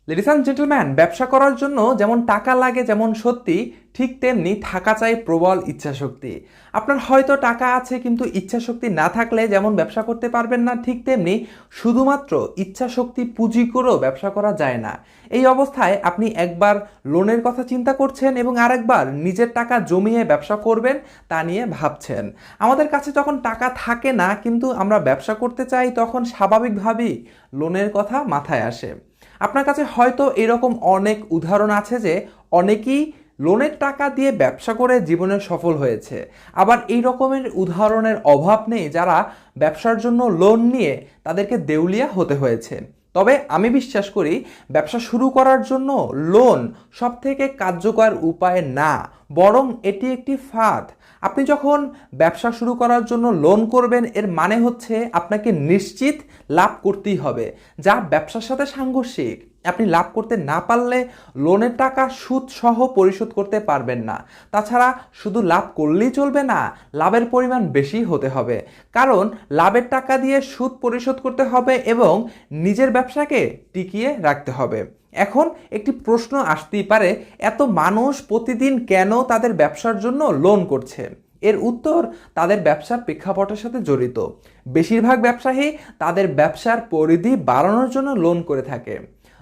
Ladies and gentleman, ব্যবসা করার জন্য যেমন টাকা লাগে যেমন সত্যি, ঠিক তেমনি থাকা চাই প্রবল ইচ্ছাশক্তি। আপনার হয়তো টাকা আছে কিন্তু ইচ্ছাশক্তি না থাকলে যেমন ব্যবসা করতে পারবেন না, ঠিক তেমনি শুধুমাত্র ইচ্ছাশক্তি পুঁজি করেও ব্যবসা করা যায় না। এই অবস্থায় আপনি একবার লোনের কথা চিন্তা করছেন এবং আরেকবার নিজের টাকা জমিয়ে ব্যবসা করবেন তা নিয়ে ভাবছেন। আমাদের কাছে যখন টাকা থাকে না কিন্তু আমরা ব্যবসা করতে চাই, তখন স্বাভাবিকভাবেই লোনের কথা মাথায় আসে। আপনার কাছে হয়তো এরকম অনেক উদাহরণ আছে যে অনেকেই লোনের টাকা দিয়ে ব্যবসা করে জীবনে সফল হয়েছে। আবার এই রকমের উদাহরণের অভাব নেই যারা ব্যবসার জন্য লোন নিয়ে তাদেরকে দেউলিয়া হতে হয়েছে। তবে আমি বিশ্বাস করি ব্যবসা শুরু করার জন্য লোন সবথেকে কার্যকর উপায় না, বরং এটি একটি ফাঁদ। আপনি যখন ব্যবসা শুরু করার জন্য লোন করবেন, এর মানে হচ্ছে আপনাকে নিশ্চিত লাভ করতেই হবে, যা ব্যবসার সাথে সাংঘর্ষিক। আপনি লাভ করতে না পারলে লোনের টাকা সুদ সহ পরিশোধ করতে পারবেন না। তাছাড়া শুধু লাভ করলেই চলবে না, লাভের পরিমাণ বেশি হতে হবে, কারণ লাভের টাকা দিয়ে সুদ পরিশোধ করতে হবে এবং নিজের ব্যবসাকে টিকিয়ে রাখতে হবে। এখন একটি প্রশ্ন আসতেই পারে, এত মানুষ প্রতিদিন কেন তাদের ব্যবসার জন্য লোন করছে? এর উত্তর তাদের ব্যবসার প্রেক্ষাপটের সাথে জড়িত। বেশিরভাগ ব্যবসায়ী তাদের ব্যবসার পরিধি বাড়ানোর জন্য লোন করে থাকে।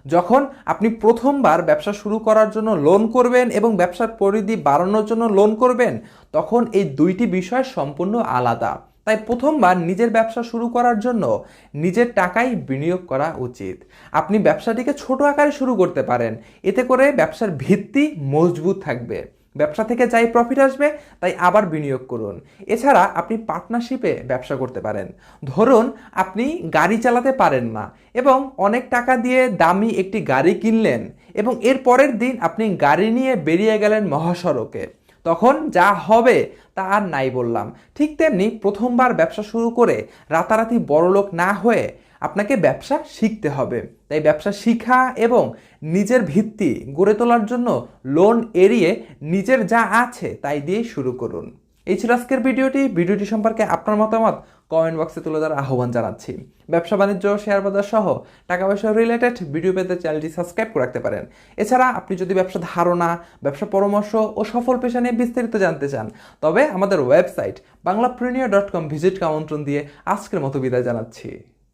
যখন আপনি প্রথমবার ব্যবসা শুরু করার জন্য লোন করবেন এবং ব্যবসার পরিধি বাড়ানোর জন্য লোন করবেন, তখন এই দুইটি বিষয় সম্পূর্ণ আলাদা। তাই প্রথমবার নিজের ব্যবসা শুরু করার জন্য নিজের টাকাই বিনিয়োগ করা উচিত। আপনি ব্যবসাটিকে ছোট আকারে শুরু করতে পারেন, এতে করে ব্যবসার ভিত্তি মজবুত থাকবে। ব্যবসা থেকে যাই প্রফিট আসবে তাই আবার বিনিয়োগ করুন। এছাড়া আপনি পার্টনারশিপে ব্যবসা করতে পারেন। ধরুন আপনি গাড়ি চালাতে পারেন না এবং অনেক টাকা দিয়ে দামি একটি গাড়ি কিনলেন এবং এর পরের দিন আপনি গাড়ি নিয়ে বেরিয়ে গেলেন মহাসড়কে, তখন যা হবে তা আর নাই বললাম। ঠিক তেমনি প্রথমবার ব্যবসা শুরু করে রাতারাতি বড়লোক না হয়ে আপনাকে ব্যবসা শিখতে হবে। তাই ব্যবসা শিখা এবং নিজের ভিত্তি গড়ে তোলার জন্য লোন এড়িয়ে নিজের যা আছে তাই দিয়ে শুরু করুন। এই ছিল আজকের ভিডিওটি সম্পর্কে আপনার মতামত কমেন্ট বক্সে তুলে ধরার আহ্বান জানাচ্ছি। ব্যবসা বাণিজ্য, শেয়ার বাজার সহ টাকা পয়সা রিলেটেড ভিডিও পেতে চ্যানেলটি সাবস্ক্রাইব করে রাখতে পারেন। এছাড়া আপনি যদি ব্যবসা ধারণা, ব্যবসা পরামর্শ ও সফল পেশা নিয়ে বিস্তারিত জানতে চান, তবে আমাদের ওয়েবসাইট banglaprenior.com ভিজিট আমন্ত্রণ দিয়ে আজকের মতো বিদায় জানাচ্ছি।